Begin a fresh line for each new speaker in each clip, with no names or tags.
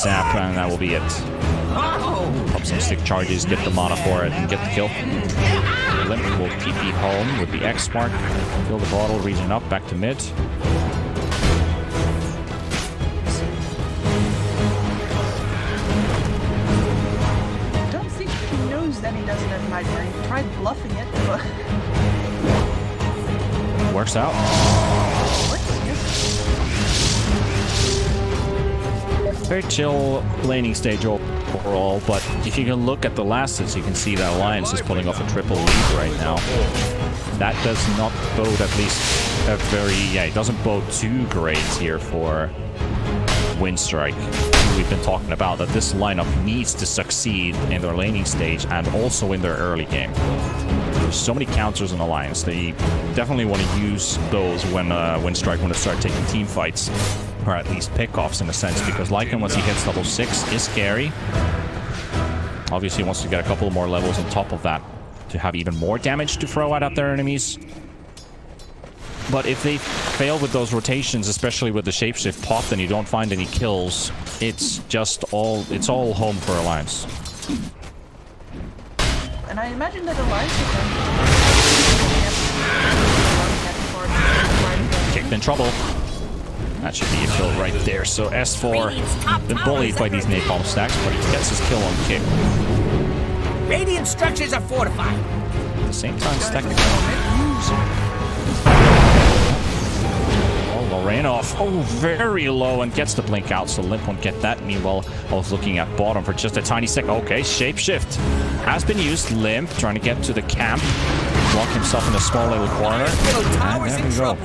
Zap, and that will be it. Pop some stick charges, get the mana for it, and get the kill. Limp will TP home with the X mark. Fill the bottle, region up, back to mid.
I don't think he knows that he doesn't have Nightmare. He tried bluffing it, but...
Works out. Very chill laning stage overall, but if you can look at the last hits, you can see that Alliance is pulling off a triple lead right now. That does not bode, at least a very... Yeah, it doesn't bode too great here for Winstrike. We've been talking about that this lineup needs to succeed in their laning stage and also in their early game. There's so many counters in Alliance. They definitely want to use those when Winstrike want to start taking team fights. Or at least pickoffs in a sense, because Lycan, once he hits level 6, is scary. Obviously, he wants to get a couple more levels on top of that to have even more damage to throw at their enemies. But if they fail with those rotations, especially with the shapeshift pop, and you don't find any kills, it's all home for Alliance.
And I imagine that Alliance is
kicked in trouble. That should be a kill right there. So S4 been bullied by these napalm stacks, but he gets his kill on kick.
Radiant structures are fortified.
At the same time, stacking. Oh, Lorraine off. Oh, very low and gets the blink out, so Limp won't get that. Meanwhile, I was looking at bottom for just a tiny second. Okay, shapeshift has been used. Limp trying to get to the camp. Lock himself in a small little corner. And there we go.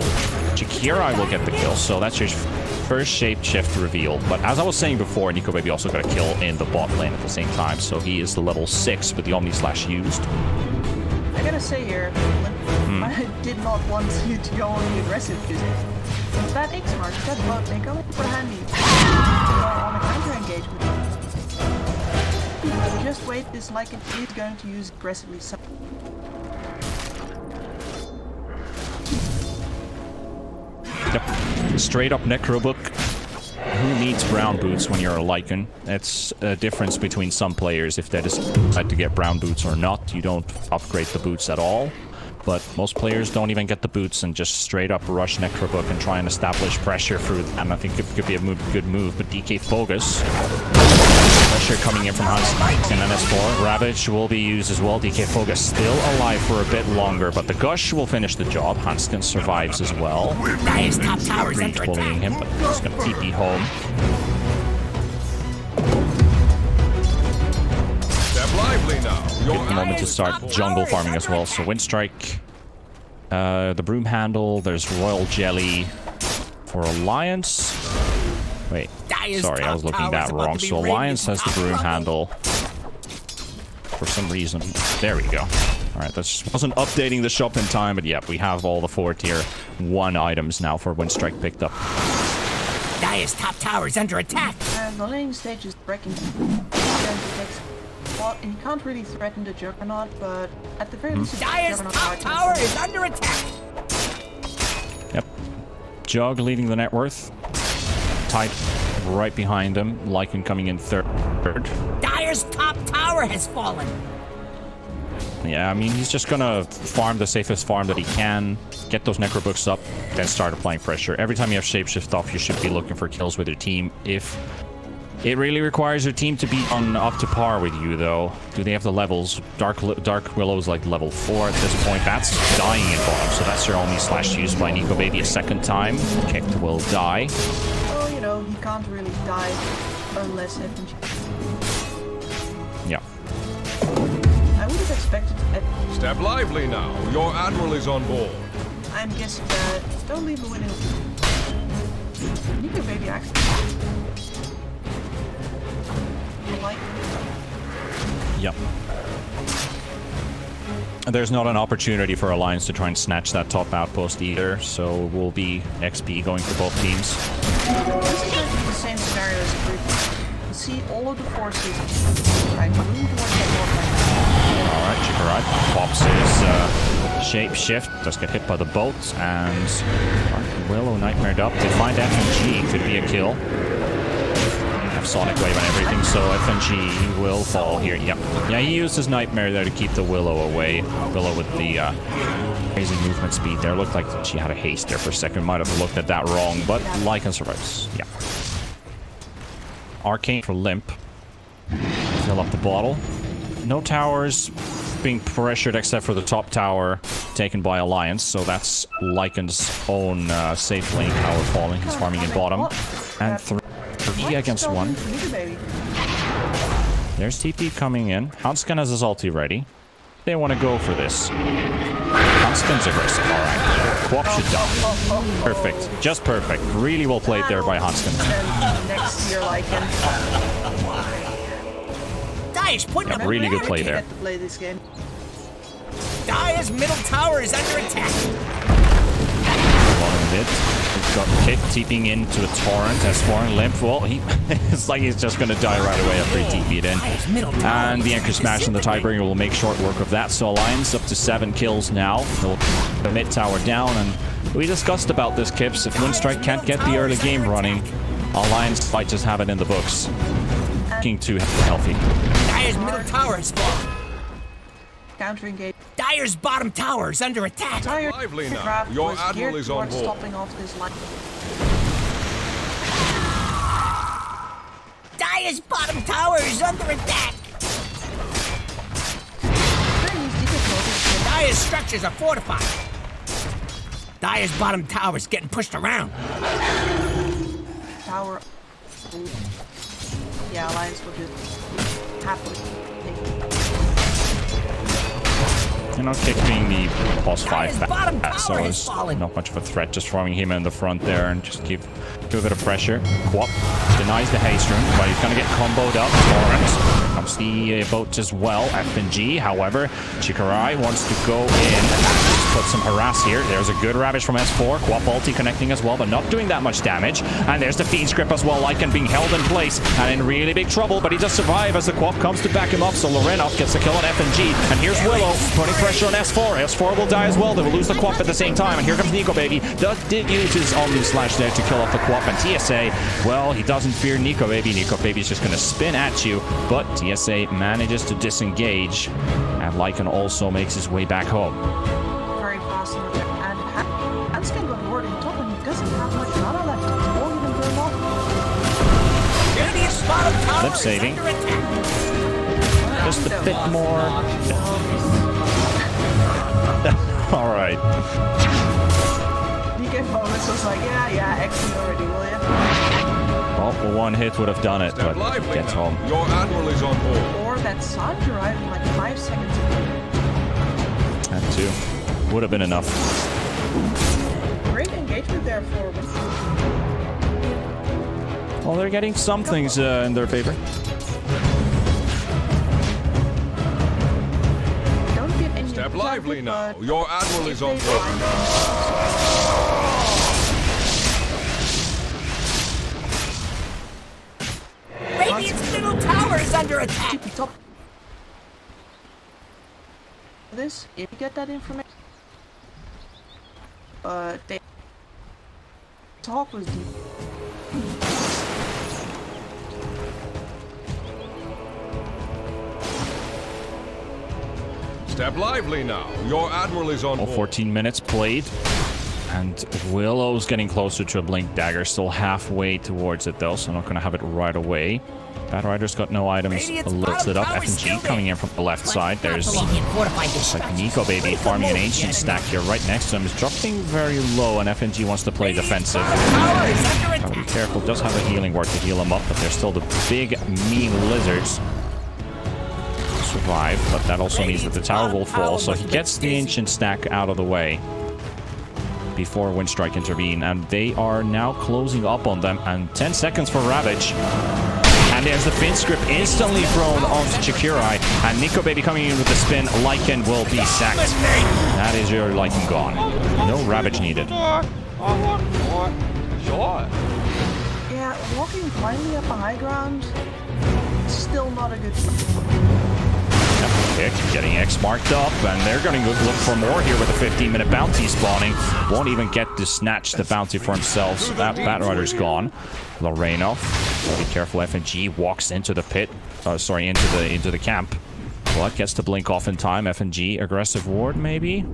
Chikirai will get the kill, so that's your first shapeshift reveal. But as I was saying before, Nico Baby also got a kill in the bot lane at the same time, so he is the level 6 with the Omni Slash used.
I gotta say here, I did not want you to go on the aggressive, because that X mark, that bot, they come in for handy on a counter engagement. Just wait, this Lycan is going to use aggressively.
Yep. Straight up Necrobook. Who needs brown boots when you're a Lycan? It's a difference between some players if they decide to get brown boots or not. You don't upgrade the boots at all. But most players don't even get the boots and just straight up rush Necrobook and try and establish pressure through them. I think it could be a good move, but DK Focus. Pressure coming in from Hans and NS4. Ravage will be used as well. DK Focus still alive for a bit longer, but the Gush will finish the job. Hanskin survives as well.
Nice top towers under
bullying him, but he's going to TP home.
Lively now.
Good moment to start jungle farming as well. So Winstrike, the broom handle. There's Royal Jelly for Alliance. Wait, sorry, I was looking that wrong. So Alliance has the broom handle for some reason. There we go. All right, that just wasn't updating the shop in time, but yeah, we have all the 4 tier 1 items now for Winstrike picked up.
Dire's top tower is under attack.
And the laning stage is breaking. Well, he can't really threaten the Juggernaut, but at the very least,
Dire's top tower is under attack.
Yep. Jug leading the net worth. Tight right behind him. Lycan coming in third.
Dire's top tower has fallen.
Yeah, I mean, he's just gonna farm the safest farm that he can, get those Necrobooks up, then start applying pressure. Every time you have Shapeshift off, you should be looking for kills with your team. If it really requires your team to be up to par with you, though. Do they have the levels? Dark Willow's like level 4 at this point. That's dying in bottom, so that's your only slash used by Nico Baby a second time. Kicked will die.
Well, you know, he can't really die unless FNG.
Yeah.
I would have expected...
Step lively now. Your admiral is on board.
I'm guessing that... Don't leave the winning. Nico Baby actually...
Yep. There's not an opportunity for Alliance to try and snatch that top outpost either, so it will be XP going for both teams.
This is going to be the same scenario as the previous. You see all of the forces right, moving towards that.
Alright, Chikirai pops his shape shift, does get hit by the bolt, and Willow nightmared up. They find FNG, could be a kill. have Sonic Wave and everything, so FNG will fall here. Yep. Yeah, he used his Nightmare there to keep the Willow away. Willow with the crazy movement speed there. Looked like she had a haste there for a second. Might have looked at that wrong, but Lycan survives. Yeah. Arcane for Limp. Fill up the bottle. No towers being pressured except for the top tower taken by Alliance, so that's Lycan's own safe lane tower falling. He's farming in bottom. And 3 against 1. There's TP coming in. Hanskin has his ulti ready. They want to go for this. Hanskin's aggressive. Alright. Quap should die. Perfect. Just perfect. Really well played there by Hanskin.
Next year, Lycan.
Dire's putting up
Really good play there.
To play this game.
Dire's middle tower is under attack.
Bottom mid. He's got Kit TPing into a torrent. S4 and Limp. Well, it's like he's just going to die right away after he TP'd in. And the Anchor Smash and the Tiebreaker will make short work of that. So Alliance up to 7 kills now. The mid tower down. And we discussed about this, Kips. If Winstrike can't get the early game running, Alliance might just have it in the books. Looking too healthy.
Dire's middle tower is falling.
Counter engage.
Dire's bottom tower is under attack.
Lively now. Your admiral is on board.
Stopping off this line.
Dire's bottom tower is under attack. Dire's structures are fortified. Dire's bottom tower is getting pushed around.
Tower. Yeah, Alliance will just happily take.
You know, Kick being the plus 5 back, so it's not much of a threat. Just throwing him in the front there and just give a bit of pressure. Quap denies the haste rune, but he's going to get comboed up. Torrent comes the boat as well. FNG, however, Chikarai wants to go in. Just put some harass here. There's a good Ravage from S4. Quap ulti connecting as well, but not doing that much damage. And there's the Fiend's Grip as well. Lycan being held in place and in really big trouble, but he does survive as the Quap comes to back him up. So Lorenov gets the kill on FNG. And here's Willow putting pressure on S4. S4 will die as well. They will lose the Quap at the same time. And here comes Nico Baby. Did use his Omni Slash there to kill off the Quap. And TSA, well, he doesn't fear Nico Baby. Nico Baby's just going to spin at you. But TSA manages to disengage. And Lycan also makes his way back home.
Very fast. And Hanskin got word in top and he doesn't have much mana left. He won't even burn off.
Lip saving. Just a bit more. Alright.
DK bonus was like, yeah, exit already, will ya?
Well, one hit would have done it, but gets home.
Your admiral is on board.
Or that sun arriving like 5 seconds ago.
That too. Would have been enough.
Great engagement there for them.
Well, they're getting some things in their favor.
Step
lively now. Your admiral is on board.
Radiant's middle tower is under attack.
This, if you get that information, they talk was deep.
Step lively now. Your admiral is on board.
14 minutes played. And Willow's getting closer to a Blink Dagger. Still halfway towards it, though, so I'm not going to have it right away. Bad Rider's got no items lit up. FNG coming in from the left side. There's like Nico Baby farming an Ancient stack here right next to him. Is dropping very low, and FNG wants to play defensive. Gotta be careful. Does have a healing ward to heal him up, but there's still the big, mean lizards. Survive, but that also means that the tower will fall, so he gets the Ancient stack out of the way before Winstrike intervene, and they are now closing up on them, and 10 seconds for Ravage. And there's the Fin script instantly thrown onto Chikirai, and Nico Baby coming in with the spin. Lycan will be sacked. That is your Lycan gone. No Ravage needed.
Yeah, walking blindly up a high ground, still not a good
Pick getting X marked up, and they're going to look for more here with a 15-minute bounty spawning. Won't even get to snatch the bounty for themselves. That Batrider's gone. Loreno, be careful. FNG walks into the pit. Sorry, into the camp. Blood gets to blink off in time. FNG aggressive ward maybe.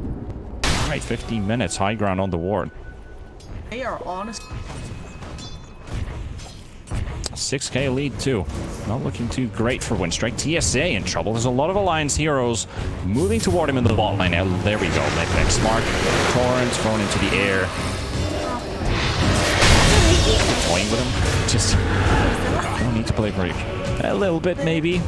All right, 15 minutes. High ground on the ward.
They are honest.
6k lead too. Not looking too great for Winstrike. TSA in trouble. There's a lot of Alliance heroes moving toward him in the bot line. Now, there we go. X mark. Torrent thrown into the air. Toying with him. Just don't need to play break. A little bit maybe.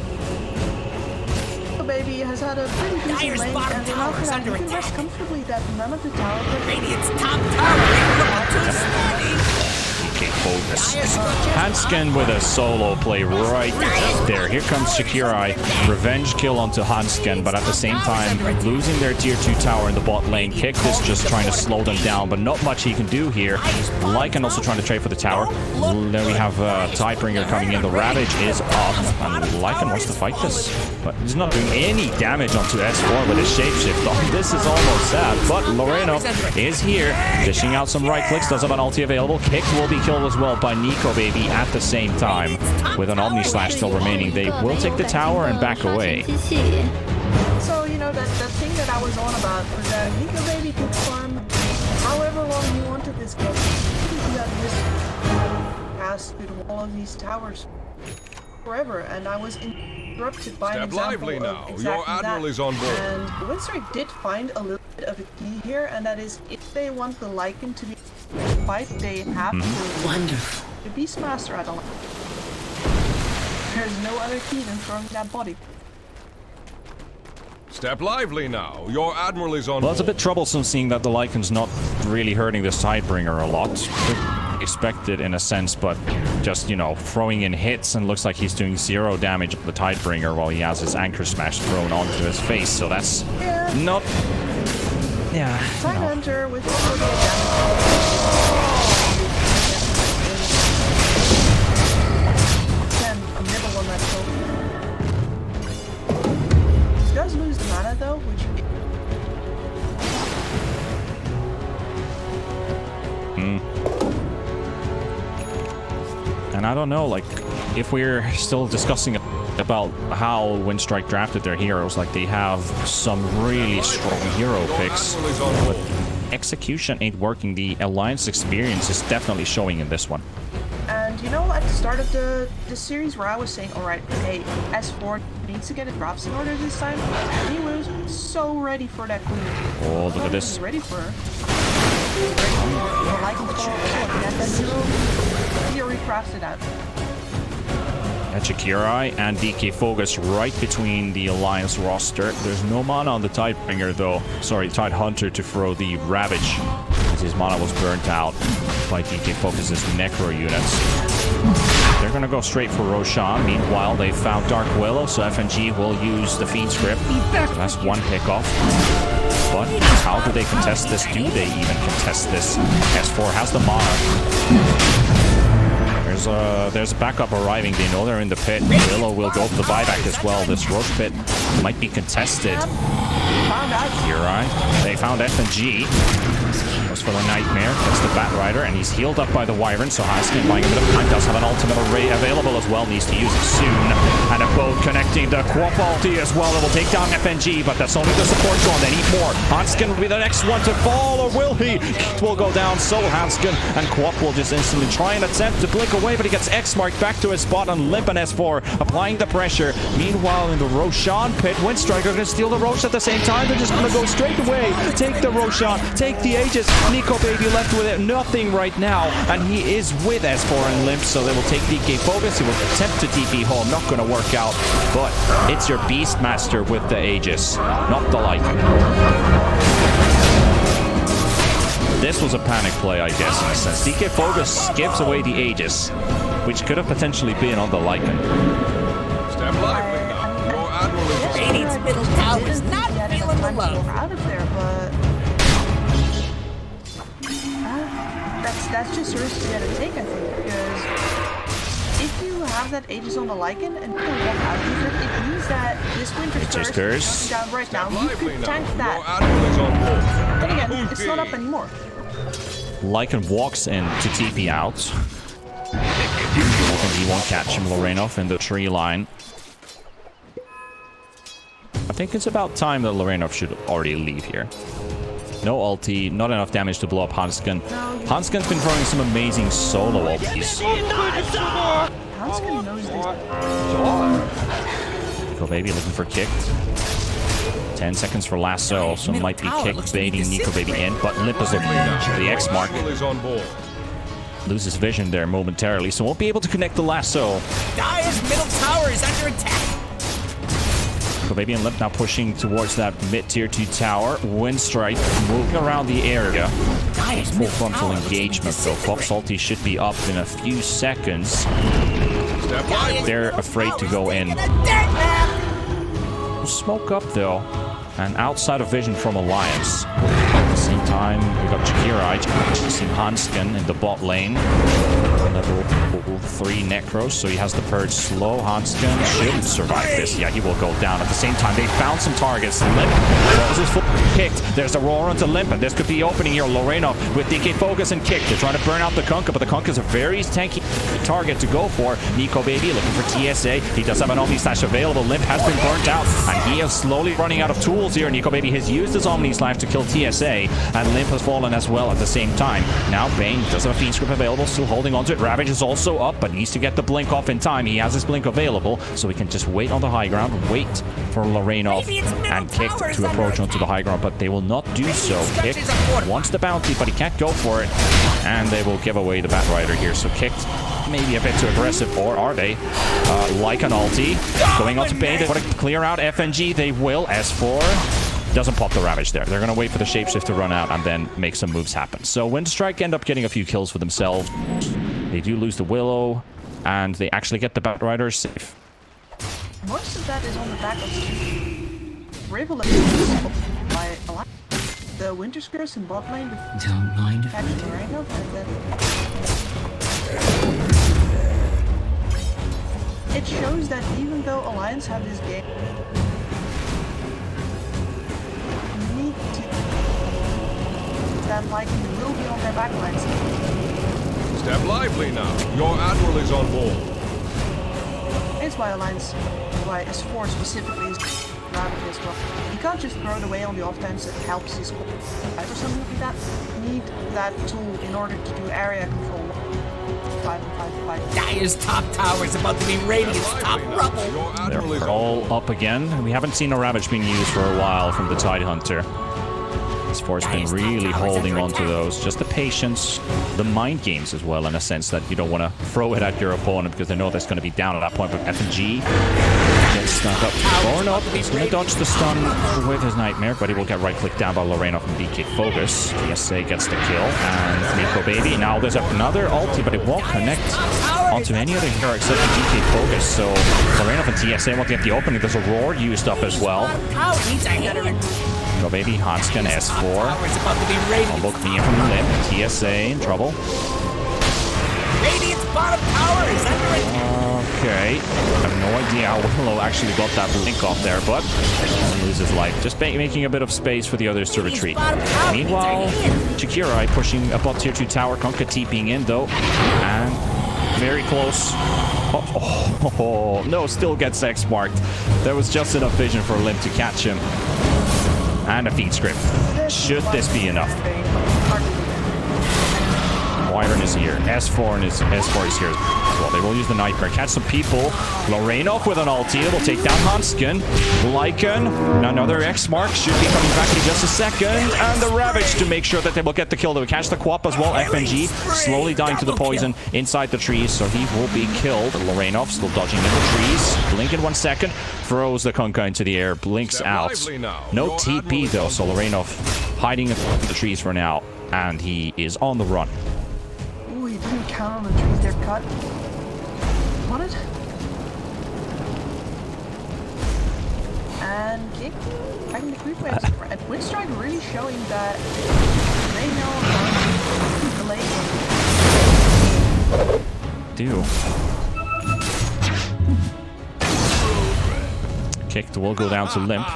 Baby has had a pretty decent lane, and after that, you can rest comfortably that none of the tower.
Radiant's top tower is steady.
Focus. Hanskin with a solo play right there. Here comes Shakirai. Revenge kill onto Hanskin, but at the same time, losing their tier 2 tower in the bot lane. Kick is just trying to slow them down, but not much he can do here. Lycan also trying to trade for the tower. Then we have Tidebringer coming in. The Ravage is up, and Lycan wants to fight this, but he's not doing any damage onto S4 with his shapeshift on. This is almost sad, but Loreno is here, dishing out some right clicks. Does have an ulti available. Kick will be killed as well by Nico Baby at the same time. With an Omni Slash still remaining, they will take the tower and back away.
So, you know, that thing that I was on about was that Nico Baby could farm however long he wanted this game. He had this pass through all of these towers forever, and I was interrupted by an example
lively now.
of exactly
Your admiral
that.
is on board.
And Winstrike did find a little bit of a key here, and that is if they want the Lycan to be fight, they have to
Wonderful.
the Beastmaster at all. There's no other key than throwing that body.
Step lively now. Your admiral is on
Well, it's a
board.
bit troublesome seeing that the Lycan's not really hurting this Tidebringer a lot. Expected in a sense, but just, you know, throwing in hits, and looks like he's doing 0 damage on the Tidebringer while he has his Anchor Smash thrown onto his face, so that's not... Yeah,
Tide
no.
Hunter with nibble on that kill. He does lose the mana though, which
And I don't know, like, if we're still discussing about how Winstrike drafted their heroes, like, they have some really strong hero picks, but execution ain't working. The Alliance experience is definitely showing in this one.
And you know, at the start of the series where I was saying, alright, hey, S4 needs to get a drops in order this time, he was so ready for that queen.
Oh, look at this.
He's ready for her. He's ready for the Lycan to follow and that hero, he recrafted out.
Hachikirai and DK Focus right between the Alliance roster. There's no mana on the Tidebringer though. Sorry, Tidehunter to throw the Ravage, as his mana was burnt out by DK Focus's Necro units. They're gonna go straight for Roshan. Meanwhile, they found Dark Willow, so FNG will use the Fiend Script. So that's one pickoff. But how do they contest this? Do they even contest this? S4 has the mana. There's a backup arriving. They know they're in the pit. Willow will go for the buyback as well. This Roach pit might be contested. Kirai. They found FNG. Goes for the Nightmare. That's the Batrider, and he's healed up by the Wyvern, so Haskin buying a bit of time. Does have an ultimate array available as well. Needs to use it soon. And a boat connecting the Quap ulti as well. It will take down FNG, but that's only the support zone. They need more. Hanskin will be the next one to fall, or will he? It will go down, so Hanskin, and Quap will just instantly try and attempt to blink away, but he gets X-marked back to his spot on Limp and S4, applying the pressure. Meanwhile, in the Roshan pit, Winstrike are going to steal the Rosh at the same time. They're just going to go straight away. Take the Roshan, take the Aegis. Nico Baby left with it, nothing right now, and he is with S4 and Limp, so they will take DK Focus. He will attempt to TP home, not going to work out, but it's your Beastmaster with the Aegis, not the Lycan. This was a panic play, I guess, in a sense. DK Focus gives away the Aegis, which could have potentially been on the Lycan.
Step lively now. Your admiral is on board.
Radiant's middle tower is not feeling the love.
Out of there, but that's just a risk you gotta take, I think, because if you have that Aegis on the Lycan and you can walk out of it, it means that this Winter's Curse is down right now. You could tank that. Then again, it's not up anymore.
Lycan walks in to TP out. He won't catch him, Lorenov, in the tree line. I think it's about time that Lorenov should already leave here. No ulti, not enough damage to blow up Hansken. Hansken's been throwing some amazing solo ultis.
Hansken knows this.
Nico Baby looking for kicked. 10 seconds for lasso, so might be kicked, baiting Nico Baby in, but Limp is looking for the X mark. Loses vision there momentarily, so won't be able to connect the lasso.
Dire's middle tower is under attack.
Nico Baby and Limp now pushing towards that mid-tier 2 tower. Winstrike moving around the area. Full frontal engagement though. Pop's ulti should be up in a few seconds. They're afraid to go in. Smoke up though, and outside of vision from Alliance. At the same time, we got Jakirai chasing Hansken in the bot lane. Level 3 Necros, so he has the purge slow. Hansken should survive this. Yeah, he will go down. At the same time, they found some targets. Limp is full kicked. There's a roar onto Limp, and this could be opening here. Lorenov with DK focus and kick. They're trying to burn out the Kunkka, but the Kunkka is a very tanky target to go for. Nico Baby looking for TSA. He does have an Omni Slash available. Limp has been burnt out, and he is slowly running out of tools here. Nico Baby has used his Omni Slash to kill TSA, and Limp has fallen as well at the same time. Now Bane does have a Fiend Script available, still holding on to it. Ravage is also up, but needs to get the blink off in time. He has his blink available, so we can just wait on the high ground, wait for Lorenov and Kick to approach onto the high ground, but they will not do so. Kick wants the bounty, but he can't go for it, and they will give away the Batrider here. So Kick maybe a bit too aggressive, or are they? Like an ulti, going on to Bane. They want to clear out FNG. They will. S4 doesn't pop the Ravage there. They're going to wait for the Shapeshift to run out and then make some moves happen. So Winstrike end up getting a few kills for themselves. They do lose the Willow, and they actually get the Batrider safe.
Most of that is on the back of Rival by Alliance. The Winter's Curse in bot lane.
Don't mind if
Actually, right now, it shows that even though Alliance have this game, you need to that like will be on their backlines.
Step lively now. Your admiral is on board.
It's why Alliance, why S4 specifically is Ravage as well. You can't just throw it away on the off times that helps his squad or something like that. You need that tool in order to do area control. 5-5-5.
Dire's top tower is about to be Radiant's top rubble.
They're all up again. We haven't seen a Ravage being used for a while from the Tidehunter. S4's been really holding on to those. Just the patience, the mind games as well, in a sense that you don't want to throw it at your opponent because they know that's going to be down at that point. But FNG gets snuck up. Lorenov is going to dodge the stun with his Nightmare, but he will get right-clicked down by Lorenov and DK Focus. TSA gets the kill, and Nico Baby. Now there's another ulti, but it won't connect onto any other hero except for DK Focus. So Lorenov and TSA won't get the opening. There's a Roar used up as well. Nico Baby, Hansken, S4. Combo clean from the Limp. TSA in trouble.
Radiant's bottom tower is under attack.
Okay. I have no idea how Willow actually got that blink off there, but he loses life. Just making a bit of space for the others to retreat. Meanwhile, Jakirai pushing a bot tier 2 tower. Kunkka TPing in though. And very close. Oh, no, still gets X marked. There was just enough vision for Limp to catch him. And a feed script. Should this be enough? Wyvern is here. S4 is here as well. They will use the Nightmare. Catch some people. Lorenov with an ulti. It'll take down Hansken. Lycan. Another X mark. Should be coming back in just a second. And the Ravage to make sure that they will get the kill. They will catch the Quap as well. FNG slowly dying to the poison inside the trees. So he will be killed. Lorenov still dodging in the trees. Blink in 1 second. Throws the Kunkka into the air. Blinks out. No TP though. So Lorenov hiding in the trees for now. And he is on the run.
He didn't count on the trees they're cut. What it? And Kick back in the creep waves. And Winstrike really showing that they know how to delay.
Do. Kicked will go down to Limp.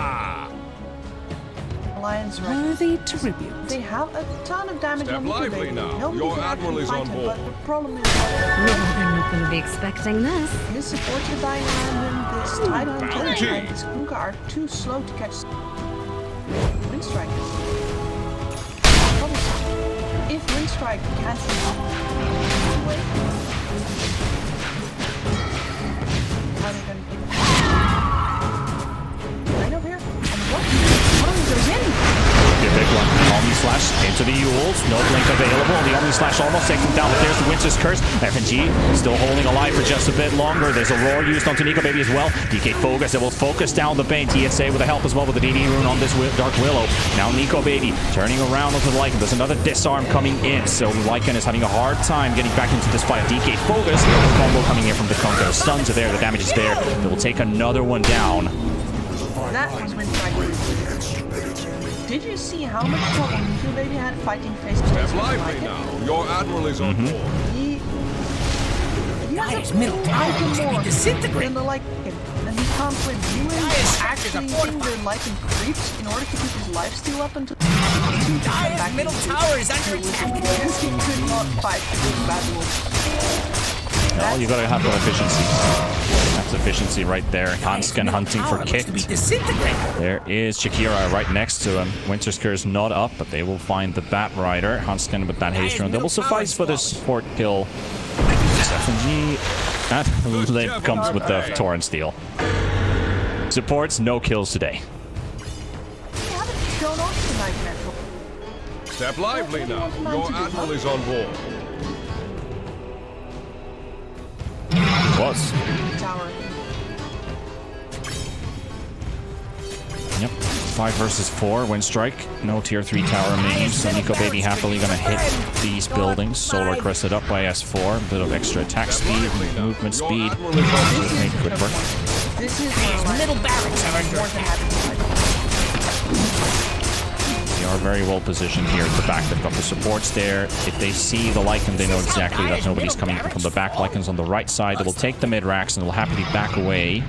Alliance
Worthy tribute.
They have a ton of damage
Step
on Nico
lively
Baby.
now.
Nobody
Your
can
admiral
actually
is
fight
on
him,
board.
but the problem is
Well, they're not going to be expecting this.
his supports are dying around him, this Tidehunter
Bounty.
and this Kunkka are too slow to catch Winstrike. If Winstrike can't away, how are they gonna pick right over here? And what? One goes in!
The big one. Omni Slash into the Yules. No blink available. The Omni Slash almost takes him down, but there's the Winter's Curse. FNG still holding alive for just a bit longer. There's a Roar used onto Nico Baby as well. DK Focus. It will focus down the Bane. TSA with the help as well with the DD rune on this Dark Willow. Now Nico Baby turning around onto the Lycan. There's another disarm coming in. So Lycan is having a hard time getting back into this fight. DK Focus. Combo coming in from the Kunkka. Stuns are there. The damage is there. They will take another one down.
That was Winstrike. Did you see how much trouble Nico Baby had fighting face to face
Step
with
lively
Lycan?
now. Your admiral is on board.
He
Dire's
has a
middle tower
item
is to be
more
disintegrated.
than the Lycan, and he can't win. He wins
Dire's
actually
structures are
using the Lycan creeps in order to keep his lifesteal up until
Dire's middle tower is under attack.
Because he could not fight with Bad Wolf.
Well, you gotta have that efficiency. That's efficiency right there. Hansken hunting for kicked. There is Shakira right next to him. Winter's Curse not up, but they will find the Bat Rider. Hansken with that haste rune. That will suffice for this support kill. SFNG. That Limp comes with the Torrent Steel. Supports, no kills today.
They haven't shown off tonight, Metro.
Step lively now. Your admiral is on board.
Was.
Tower.
Yep. 5 versus 4. Winstrike. No tier 3 tower remaining. So Nico Baby happily gonna hit these buildings. Solar crested up by S4. A bit of extra attack speed, movement speed. Make good work.
This is where
Middle barracks are under
more than
attack.
happy to fight.
They are very well positioned here at the back. They've got the supports there. If they see the Lycan, they know exactly that nobody's coming from the back. Lycan's on the right side. They will take the mid-racks and they'll happily back away.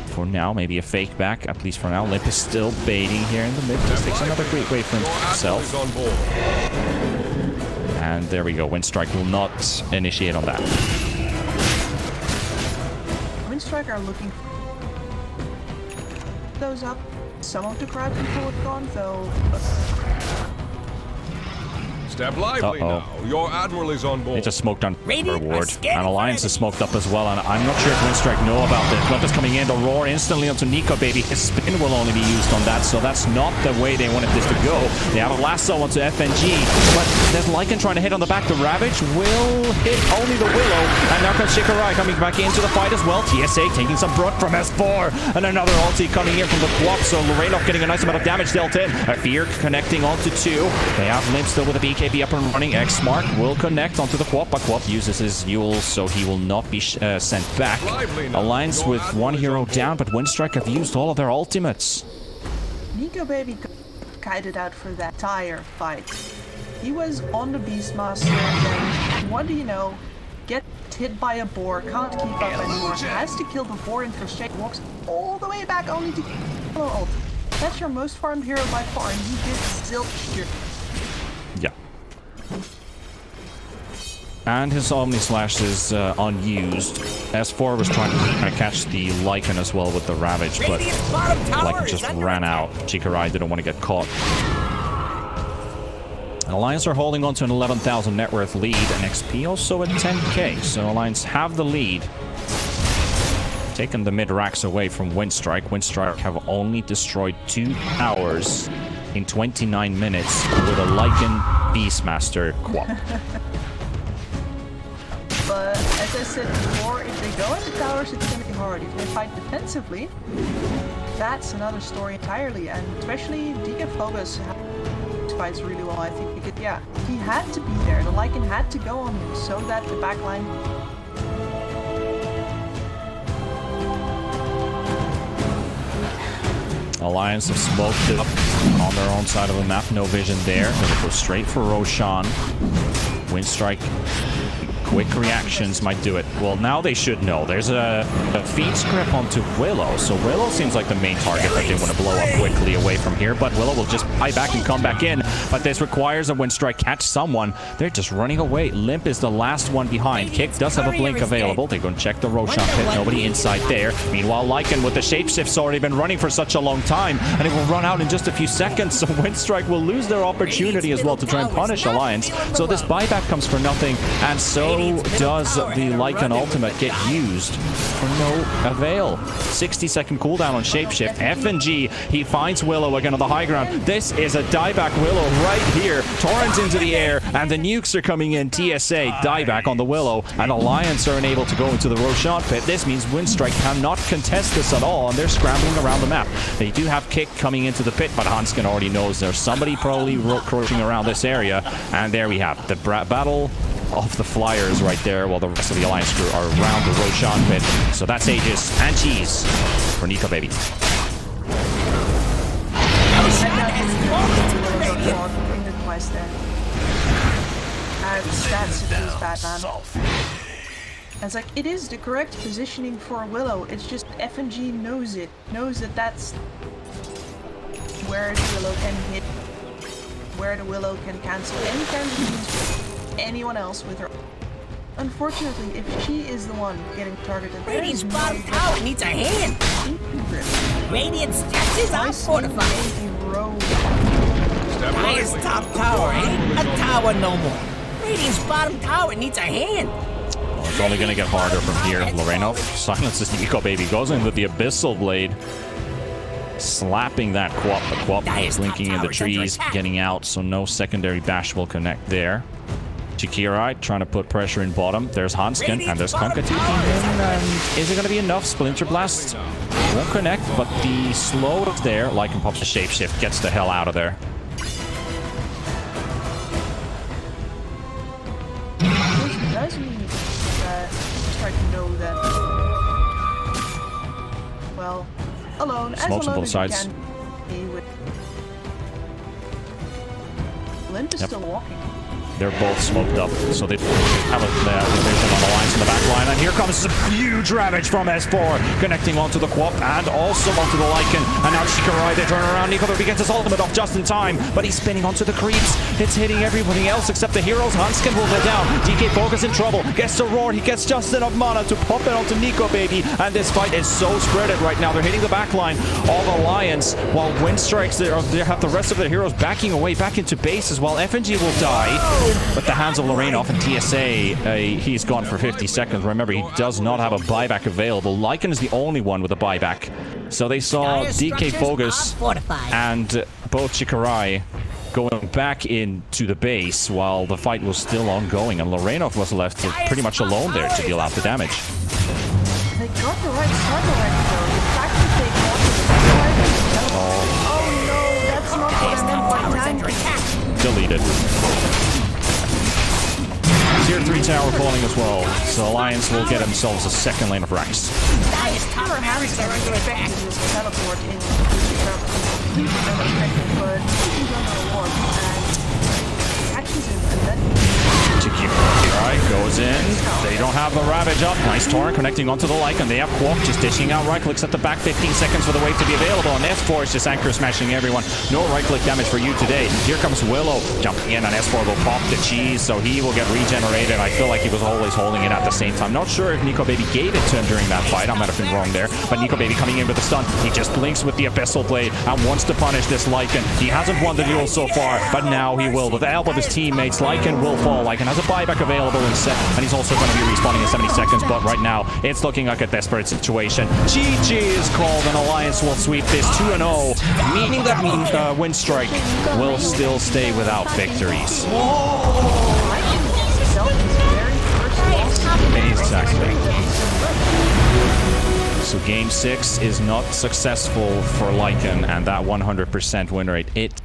For now, maybe a fake back, at least for now. Limp is still baiting here in the mid. Just takes another great wave for himself. And there we go. Winstrike will not initiate on that.
Winstrike are looking for those up. Some of the crowd control is gone, though.
Step lively now. Your admiral is on board.
They just smoked on
Radiant
Ward.
are scanning
And Alliance
for
is smoked up as well. And I'm not sure if Winstrike know about this. Not just coming in. The Roar instantly onto Nico Baby. His spin will only be used on that. So that's not the way they wanted this to go. They have a lasso onto FNG. But there's Lycan trying to hit on the back. The Ravage will hit only the Willow. And now comes Shikarai coming back into the fight as well. TSA taking some brunt from S4. And another ulti coming in from the Quap. So Lorenov getting a nice amount of damage dealt in. A Fear connecting onto 2. They have Limp still with a BKB up and running. X-Mark will connect onto the Quap, but Quap uses his Yule, so he will not be sent back. Alliance with one hero down, but Winstrike have used all of their ultimates.
Nico Baby guided out for that entire fight. He was on the Beastmaster, and what do you know? Get hit by a boar, can't keep up anymore, has to kill the boar in frustration, walks all the way back only to kill ult. That's your most farmed hero by far, and he did still here.
Yeah. And his Omni Slash is unused. S4 was trying to catch the Lycan as well with the Ravage, but Lycan just ran out. Chikarai didn't want to get caught. Alliance are holding on to an 11,000 net worth lead, and XP also at 10k, so Alliance have the lead. Taken the mid-racks away from Winstrike. Winstrike have only destroyed 2 towers in 29 minutes with a Lycan Beastmaster Quap.
But as I said before, if they go into towers, it's going to be hard. If they fight defensively, that's another story entirely. And especially DK Phobos fights really well, I think, because yeah, he had to be there. The Lycan had to go on him so that the backline.
Alliance have smoked it up on their own side of the map. No vision there. They'll go straight for Roshan. Winstrike Quick reactions might do it. Well, now they should know. There's a feed script onto Willow. So Willow seems like the main target that they want to blow up quickly away from here. But Willow will just buy back and come back in. But this requires a Winstrike catch someone. They're just running away. Limp is the last one behind. Kick does have a blink available. They're going to check the Roshan pit. Nobody inside there. Meanwhile, Lycan with the shapeshift's already been running for such a long time. And it will run out in just a few seconds. So Winstrike will lose their opportunity as well to try and punish Alliance. So this buyback comes for nothing. And so does the Lycan ultimate get used for no avail. 60-second cooldown on shapeshift. FNG, he finds Willow again on the high ground. This is a dieback Willow right here. Torrent into the air, and the nukes are coming in. TSA, dieback on the Willow, and Alliance are unable to go into the Roshan pit. This means Winstrike cannot contest this at all, and they're scrambling around the map. They do have Kick coming into the pit, but Hanskin already knows there's somebody probably crouching around this area, and there we have the battle of the Flyers right there, while the rest of the Alliance crew are around the Roshan pit. So that's Aegis and cheese for Nico Baby.
It's like, it is the correct positioning for Willow. It's just FNG knows it. Knows that that's where the Willow can hit, where the Willow can cancel any kind of use anyone else with her. Unfortunately, if she is the one getting targeted,
Radiant's bottom tower needs a hand. Radiant's stretches are fortified. Dire's top tower ain't a tower no more. Radiant's bottom tower needs a hand.
Well, it's only going to get harder from here. Lorenov silences Nico Baby, goes in with the Abyssal Blade, slapping that Quap. The Quap blinking in the trees, getting out, so no secondary bash will connect there. Chikirai trying to put pressure in bottom. There's Hanskin, and there's Konka taking in. And is it going to be enough? Splinter Blast won't connect, but the slow is there. Lycan pops the shapeshift, gets the hell out of there.
It does mean try to know that, well, alone,
Smokes on both sides.
Limp is still walking.
They're both smoked up, so they have a division on the lines in the back line. And here comes some huge ravage from S4, connecting onto the Quap and also onto the Lycan. And now Chikirai, they turn around. Nico Baby gets his ultimate off just in time, but he's spinning onto the creeps. It's hitting everybody else except the heroes. Hanskin will go down. DK Focus in trouble. Gets the roar. He gets just enough mana to pop it onto Nico Baby. And this fight is so spreaded right now. They're hitting the back line of Alliance, while Winstrikes, they have the rest of their heroes backing away back into bases, while FNG will die. But the hands of Lorenov and TSA, he's gone for 50 seconds. Remember, he does not have a buyback available. Lycan is the only one with a buyback. So they saw DK Fogus and both Chikirai going back into the base while the fight was still ongoing, and Lorenov was left pretty much alone there to deal out the damage.
They got the right start already, though. The fact that they got the oh no, that's not what I meant by time.
Deleted. Tier 3 tower falling as well, so Alliance will get themselves a second lane of racks.
Never has expected this teleport in but he's on the warp and catches him and then
Chikirai goes in. They don't have the Ravage up. Nice Torrent connecting onto the Lycan. They have Quap just dishing out right clicks at the back. 15 seconds for the wave to be available. And S4 is just anchor smashing everyone. No right click damage for you today. Here comes Willow jumping in, and S4 will pop the cheese, so he will get regenerated. I feel like he was always holding it at the same time. Not sure if Nico Baby gave it to him during that fight. I might have been wrong there. But Nico Baby coming in with a stun. He just blinks with the Abyssal Blade and wants to punish this Lycan. He hasn't won the duel so far, but now he will. With the help of his teammates, Lycan will fall. Lycan has a buyback available in set, and he's also going to be respawning in 70 seconds, but right now it's looking like a desperate situation. GG is called, and Alliance will sweep this 2-0, meaning that Winstrike will still stay without victories. Exactly. So game 6 is not successful for Lycan, and that 100% win rate, it